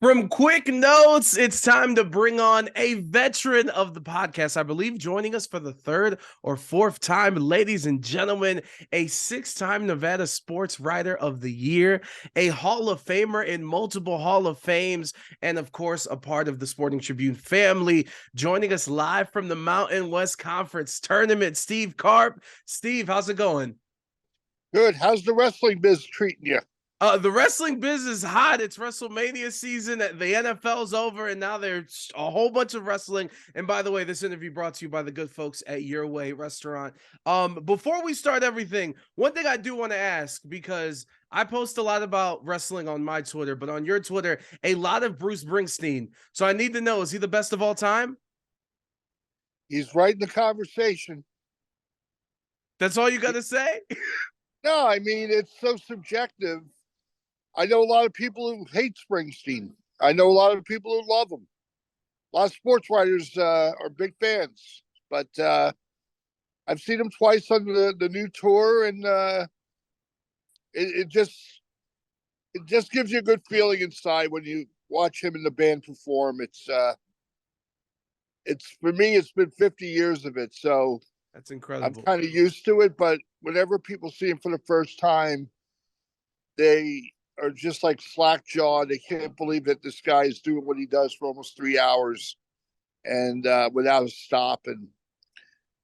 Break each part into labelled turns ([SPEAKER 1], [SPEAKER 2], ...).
[SPEAKER 1] From quick notes, it's time to bring on a veteran of the podcast. I believe joining us for the third or fourth time, ladies and gentlemen, a six-time Nevada Sports Writer of the Year, a Hall of Famer in multiple Hall of Fames, and of course, a part of the Sporting Tribune family. Joining us live from the Mountain West Conference Tournament, Steve Carp. Steve, how's it going?
[SPEAKER 2] Good. How's the wrestling biz treating you?
[SPEAKER 1] The wrestling business is hot. It's WrestleMania season. The NFL's over, and now there's a whole bunch of wrestling. And by the way, this interview brought to you by the good folks at Your Way Restaurant. Before we start everything, one thing I do want to ask, because I post a lot about wrestling on my Twitter, but on your Twitter, a lot of Bruce Springsteen. So I need to know, is he the best of all time?
[SPEAKER 2] He's right in the conversation.
[SPEAKER 1] That's all you got to say?
[SPEAKER 2] No, I mean, it's so subjective. I know a lot of people who hate Springsteen. I know a lot of people who love him. A lot of sports writers are big fans, but I've seen him twice on the new tour, and it just gives you a good feeling inside when you watch him and the band perform. It's for me, it's been 50 years of it, so
[SPEAKER 1] that's incredible.
[SPEAKER 2] I'm kind of used to it. But whenever people see him for the first time, they are just like slack-jawed. They can't believe that this guy is doing what he does for almost 3 hours and without a stop. And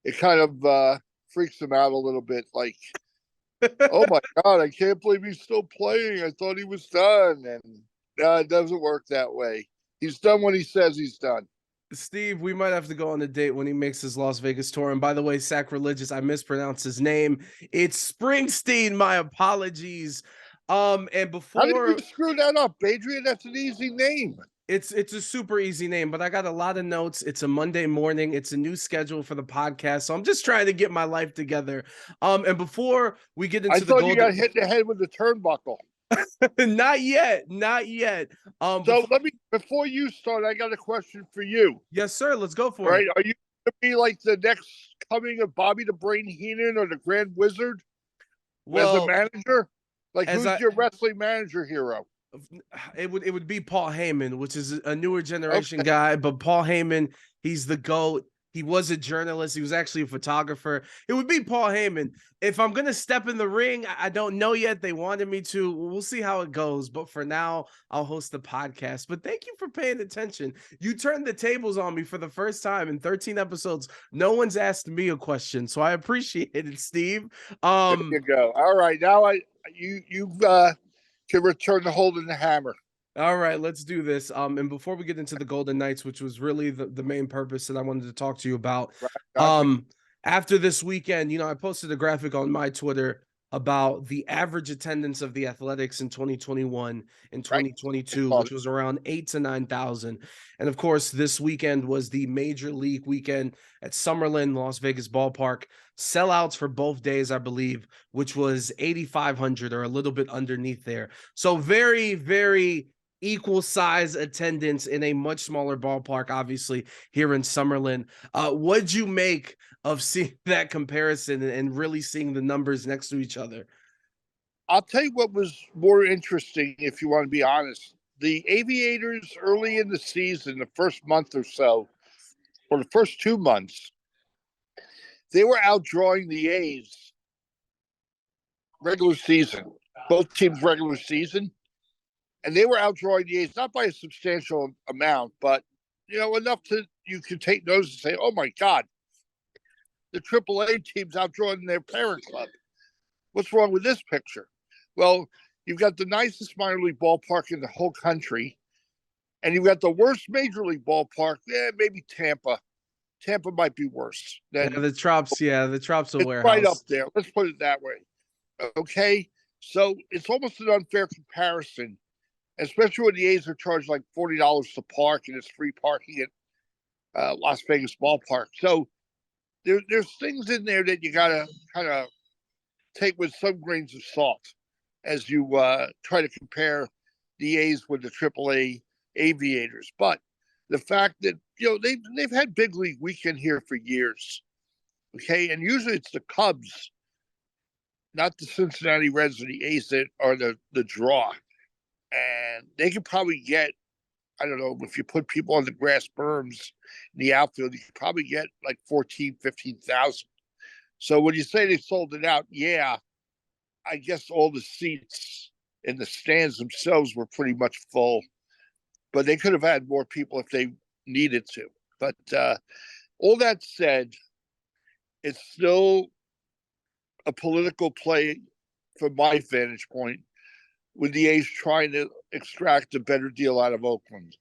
[SPEAKER 2] it kind of freaks them out a little bit. Like, oh my God, I can't believe he's still playing. I thought he was done. And it doesn't work that way. He's done what he says he's done.
[SPEAKER 1] Steve, we might have to go on a date when he makes his Las Vegas tour. And by the way, sacrilegious, I mispronounced his name. It's Springsteen. My apologies. And before,
[SPEAKER 2] how did you screw that up, Adrian? That's an easy name.
[SPEAKER 1] It's a super easy name, but I got a lot of notes. It's a Monday morning. It's a new schedule for the podcast, so I'm just trying to get my life together. And before we get into
[SPEAKER 2] you got hit in the head with the turnbuckle.
[SPEAKER 1] Not yet.
[SPEAKER 2] So let me, before you start, I got a question for you.
[SPEAKER 1] Yes, sir. Let's go for it.
[SPEAKER 2] All right. Are you going to be like the next coming of Bobby the Brain Heenan or the Grand Wizard as a manager? Like, who's your wrestling manager hero?
[SPEAKER 1] It would be Paul Heyman, which is a newer generation guy, but Paul Heyman, he's the GOAT. He was a journalist. He was actually a photographer. It would be Paul Heyman. If I'm going to step in the ring, I don't know yet. They wanted me to. We'll see how it goes. But for now, I'll host the podcast. But thank you for paying attention. You turned the tables on me for the first time in 13 episodes. No one's asked me a question, so I appreciate it, Steve.
[SPEAKER 2] There you go. All right. Now you can return to holding the hammer.
[SPEAKER 1] All right, let's do this. And before we get into the Golden Knights, which was really the main purpose that I wanted to talk to you about, after this weekend, I posted a graphic on my Twitter about the average attendance of the Athletics in 2021 and 2022, which was around 8,000 to 9,000. And of course, this weekend was the Major League weekend at Summerlin, Las Vegas ballpark. Sellouts for both days, I believe, which was 8,500 or a little bit underneath there. So very, very equal size attendance in a much smaller ballpark, obviously, here in Summerlin. What'd you make of seeing that comparison and really seeing the numbers next to each other?
[SPEAKER 2] I'll tell you what was more interesting, if you want to be honest. The Aviators early in the season, the first month or so, or the first 2 months, they were outdrawing the A's regular season, both teams regular season. And they were outdrawing the A's, not by a substantial amount, but, enough to you could take notice and say, oh, my God, the AAA team's outdrawing their parent club. What's wrong with this picture? Well, you've got the nicest minor league ballpark in the whole country, and you've got the worst major league ballpark. Maybe Tampa. Tampa might be worse.
[SPEAKER 1] The Trops, the Trops will warehouse.
[SPEAKER 2] Right up there. Let's put it that way. Okay? So it's almost an unfair comparison, especially when the A's are charged like $40 to park and it's free parking at Las Vegas ballpark. So there's things in there that you got to kind of take with some grains of salt as you try to compare the A's with the AAA Aviators. But the fact that, they've had big league weekend here for years. Okay. And usually it's the Cubs, not the Cincinnati Reds or the A's that are the draw. And they could probably get I don't know, if you put people on the grass berms in the outfield, you could probably get like 14, 15,000. So when you say they sold it out, yeah, I guess all the seats in the stands themselves were pretty much full, but they could have had more people if they needed to. But all that said, it's still a political play from my vantage point, with the A's trying to extract a better deal out of Oakland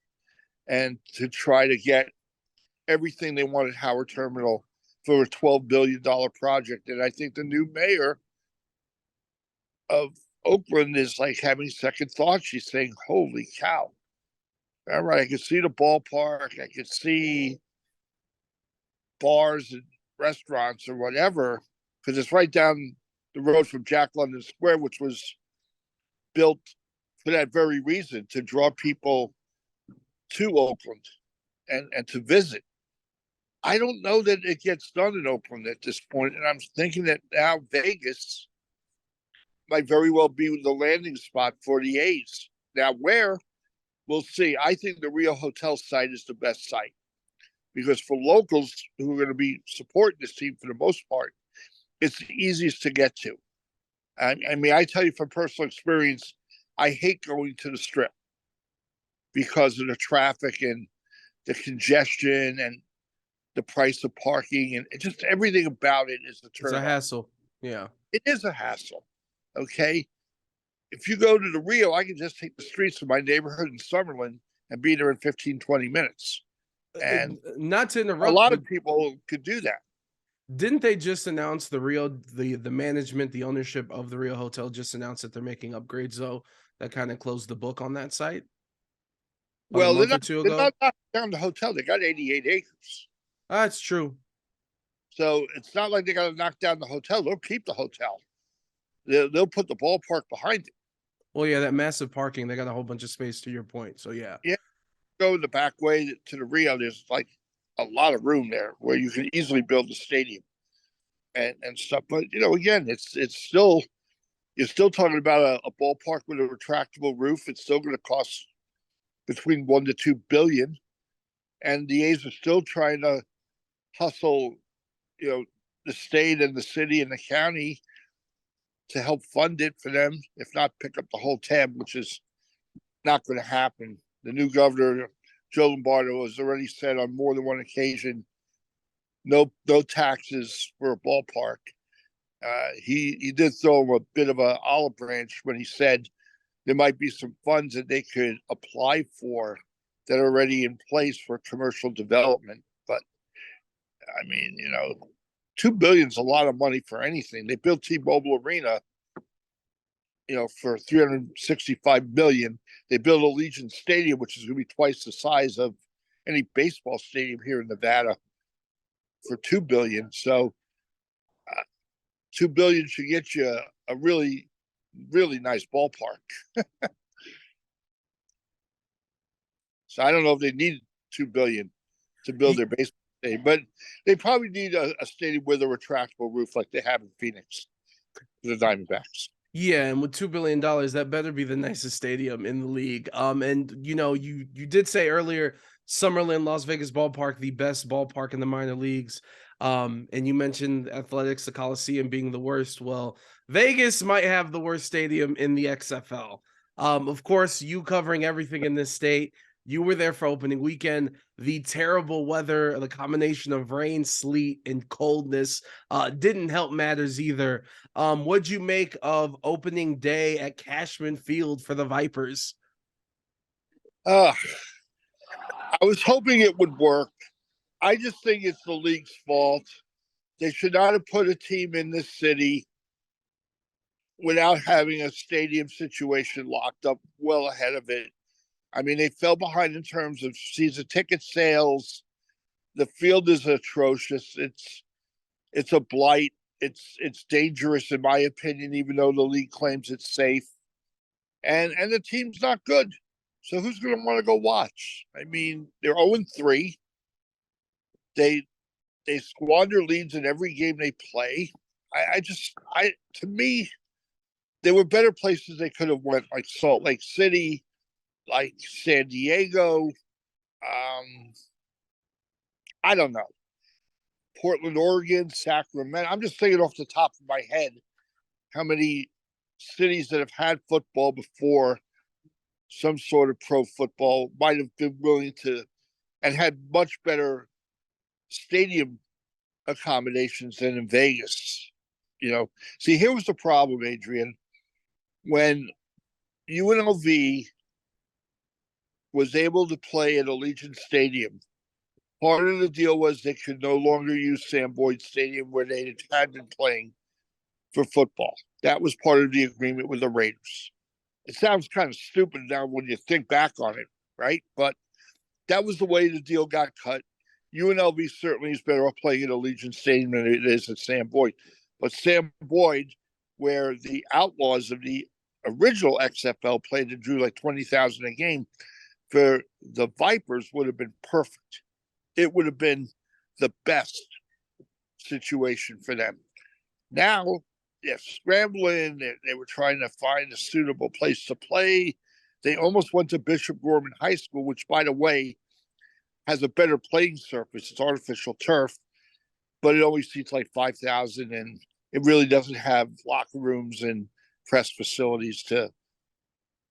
[SPEAKER 2] and to try to get everything they want at Howard Terminal for a $12 billion project. And I think the new mayor of Oakland is like having second thoughts. She's saying, holy cow. All right, I can see the ballpark. I can see bars and restaurants or whatever, because it's right down the road from Jack London Square, which was built for that very reason, to draw people to Oakland and to visit. I don't know that it gets done in Oakland at this point, and I'm thinking that now Vegas might very well be the landing spot for the A's. Now, where? We'll see. I think the Rio Hotel site is the best site, because for locals who are going to be supporting this team for the most part, it's the easiest to get to. I mean, I tell you from personal experience, I hate going to the Strip because of the traffic and the congestion and the price of parking, and just everything about it is a turn.
[SPEAKER 1] It's a hassle. Yeah.
[SPEAKER 2] It is a hassle. Okay. If you go to the Rio, I can just take the streets of my neighborhood in Summerlin and be there in 15, 20 minutes. And
[SPEAKER 1] not to interrupt,
[SPEAKER 2] a lot of people could do that.
[SPEAKER 1] Didn't they just announce the management, the ownership of the Rio Hotel just announced that they're making upgrades, though, that kind of closed the book on that site?
[SPEAKER 2] Well, they're not knocking down the hotel. They got 88 acres.
[SPEAKER 1] That's true.
[SPEAKER 2] So it's not like they got to knock down the hotel. They'll keep the hotel. They'll put the ballpark behind it.
[SPEAKER 1] Well, yeah, that massive parking, they got a whole bunch of space, to your point. So, yeah.
[SPEAKER 2] Yeah. Go the back way to the Rio. There's like a lot of room there where you can easily build a stadium and stuff. But, you know, again, it's still, you're still talking about a ballpark with a retractable roof. It's still going to cost between $1 to $2 billion. And the A's are still trying to hustle, you know, the state and the city and the county to help fund it for them, if not pick up the whole tab, which is not going to happen. The new governor, Joe Lombardo, has already said on more than one occasion, no taxes for a ballpark. He did throw him a bit of an olive branch when he said there might be some funds that they could apply for that are already in place for commercial development. But I mean, you know, $2 billion is a lot of money for anything. They built T-Mobile Arena, you know, for $365 million. They built Allegiant Stadium, which is going to be twice the size of any baseball stadium here in Nevada, for $2 billion. So $2 billion should get you a really, really nice ballpark. So I don't know if they need $2 billion to build their baseball stadium, but they probably need a stadium with a retractable roof like they have in Phoenix for the Diamondbacks.
[SPEAKER 1] Yeah, and with $2 billion, that better be the nicest stadium in the league. And you know, you did say earlier, Summerlin, Las Vegas ballpark, the best ballpark in the minor leagues. And you mentioned athletics, the Coliseum being the worst. Well, Vegas might have the worst stadium in the XFL. Of course, you covering everything in this state. You were there for opening weekend. The terrible weather, the combination of rain, sleet, and coldness didn't help matters either. What'd you make of opening day at Cashman Field for the Vipers?
[SPEAKER 2] I was hoping it would work. I just think it's the league's fault. They should not have put a team in this city without having a stadium situation locked up well ahead of it. I mean, they fell behind in terms of season ticket sales. The field is atrocious. It's a blight. It's dangerous in my opinion, even though the league claims it's safe. And the team's not good. So who's going to want to go watch? I mean, they're 0-3. They squander leads in every game they play. To me, there were better places they could have went, like Salt Lake City, like San Diego. I don't know. Portland, Oregon, Sacramento. I'm just thinking off the top of my head how many cities that have had football before, some sort of pro football, might have been willing to and had much better stadium accommodations than in Vegas. See, here was the problem, Adrian. When UNLV was able to play at Allegiant Stadium, part of the deal was they could no longer use Sam Boyd Stadium where they had been playing for football. That was part of the agreement with the Raiders. It sounds kind of stupid now when you think back on it, right? But that was the way the deal got cut. UNLV certainly is better off playing at Allegiant Stadium than it is at Sam Boyd. But Sam Boyd, where the Outlaws of the original XFL played and drew like 20,000 a game, for the Vipers would have been perfect. It would have been the best situation for them. Now, they're scrambling. They were trying to find a suitable place to play. They almost went to Bishop Gorman High School, which, by the way, has a better playing surface. It's artificial turf, but it only seats like 5,000, and it really doesn't have locker rooms and press facilities to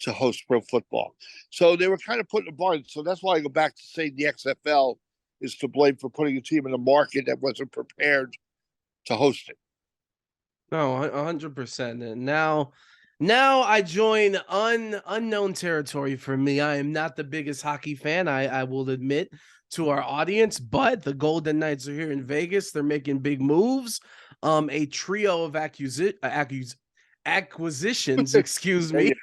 [SPEAKER 2] host pro football. So they were kind of putting a bar. So that's why I go back to saying the XFL is to blame for putting a team in a market that wasn't prepared to host it.
[SPEAKER 1] No, 100%. And now I join unknown territory for me. I am not the biggest hockey fan, I will admit to our audience, but the Golden Knights are here in Vegas. They're making big moves. A trio of acquisitions, excuse me,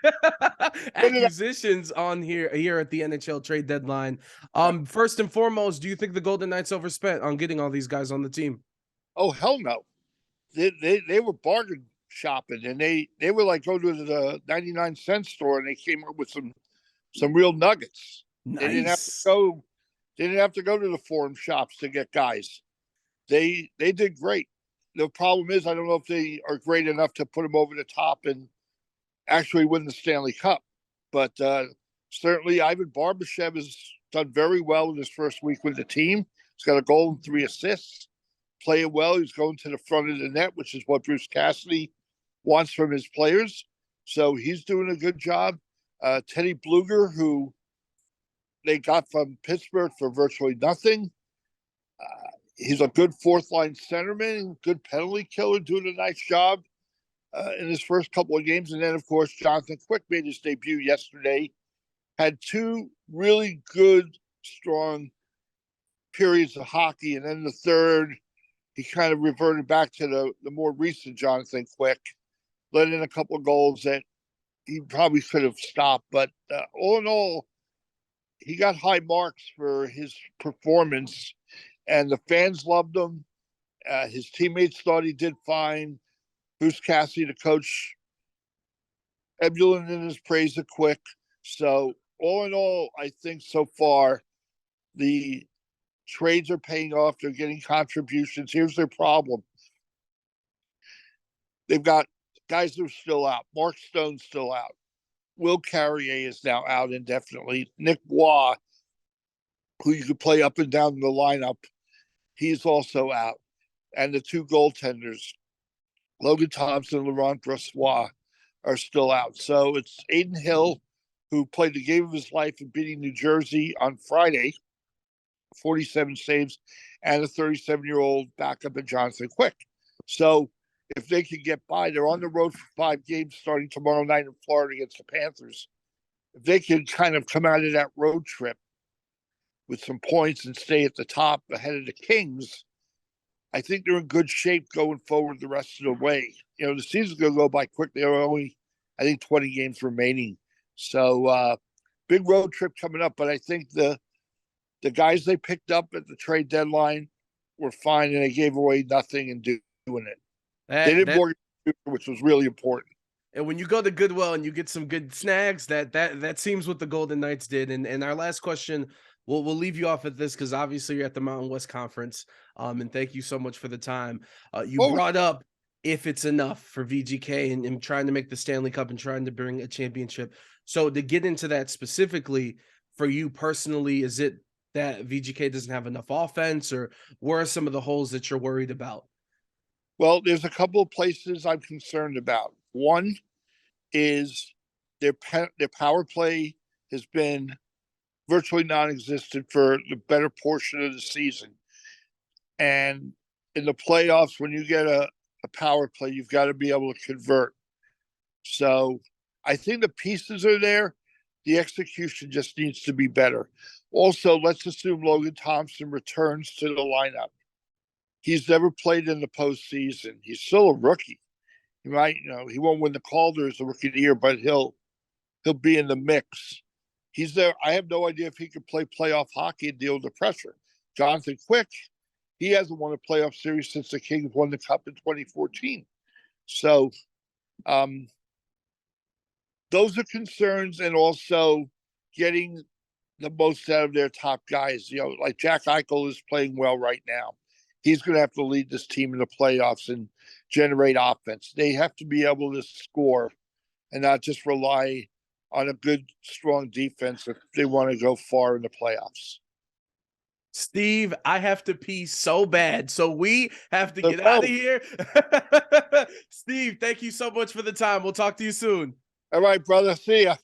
[SPEAKER 1] acquisitions on here at the NHL trade deadline. First and foremost, do you think the Golden Knights overspent on getting all these guys on the team?
[SPEAKER 2] Oh, hell no. They were bargain shopping, and they were like go to the 99-cent store, and they came up with some real nuggets.
[SPEAKER 1] Nice.
[SPEAKER 2] They didn't have to go to the forum shops to get guys. They did great. The problem is, I don't know if they are great enough to put them over the top and actually win the Stanley Cup. But certainly, Ivan Barbashev has done very well in his first week with the team. He's got a goal and 3 assists. Playing well, he's going to the front of the net, which is what Bruce Cassidy wants from his players. So he's doing a good job. Teddy Bluger, who they got from Pittsburgh for virtually nothing. He's a good fourth-line centerman, good penalty killer, doing a nice job in his first couple of games. And then, of course, Jonathan Quick made his debut yesterday. Had 2 really good, strong periods of hockey. And then the third, he kind of reverted back to the more recent Jonathan Quick, let in a couple of goals that he probably could have stopped. But all in all, he got high marks for his performance, and the fans loved him. His teammates thought he did fine. Bruce Cassidy, the coach, emulating his praise of Quick. So all in all, I think so far the trades are paying off. They're getting contributions. Here's their problem. They've got guys that are still out. Mark Stone's still out. Will Carrier is now out indefinitely. Nick Bois, who you could play up and down the lineup, he's also out. And the 2 goaltenders, Logan Thompson and Laurent Brossoit, are still out. So it's Aiden Hill, who played the game of his life in beating New Jersey on Friday, 47 saves, and a 37-year-old backup in Jonathan Quick. So if they can get by, they're on the road for 5 games starting tomorrow night in Florida against the Panthers. If they can kind of come out of that road trip with some points and stay at the top ahead of the Kings, I think they're in good shape going forward the rest of the way. The season's going to go by quickly. There are only, I think, 20 games remaining. So big road trip coming up. But I think the guys they picked up at the trade deadline were fine, and they gave away nothing and doing it. They did mortgage, which was really important.
[SPEAKER 1] And when you go to Goodwill and you get some good snags, that seems what the Golden Knights did. And our last question, we'll leave you off at this because obviously you're at the Mountain West Conference. And thank you so much for the time. You brought up if it's enough for VGK and trying to make the Stanley Cup and trying to bring a championship. So to get into that specifically for you personally, is it that VGK doesn't have enough offense, or where are some of the holes that you're worried about?
[SPEAKER 2] Well, there's a couple of places I'm concerned about. One is their power play has been virtually non-existent for the better portion of the season. And in the playoffs, when you get a power play, you've got to be able to convert. So I think the pieces are there. The execution just needs to be better. Also, let's assume Logan Thompson returns to the lineup. He's never played in the postseason. He's still a rookie. He might, he won't win the Calder as a rookie of the year, but he'll be in the mix. He's there. I have no idea if he can play playoff hockey and deal with the pressure. Jonathan Quick, he hasn't won a playoff series since the Kings won the Cup in 2014. So those are concerns, and also getting the most out of their top guys. Like Jack Eichel is playing well right now. He's going to have to lead this team in the playoffs and generate offense. They have to be able to score and not just rely on a good, strong defense if they want to go far in the playoffs.
[SPEAKER 1] Steve, I have to pee so bad, so we have to get out of here. Steve, thank you so much for the time. We'll talk to you soon.
[SPEAKER 2] All right, brother. See ya.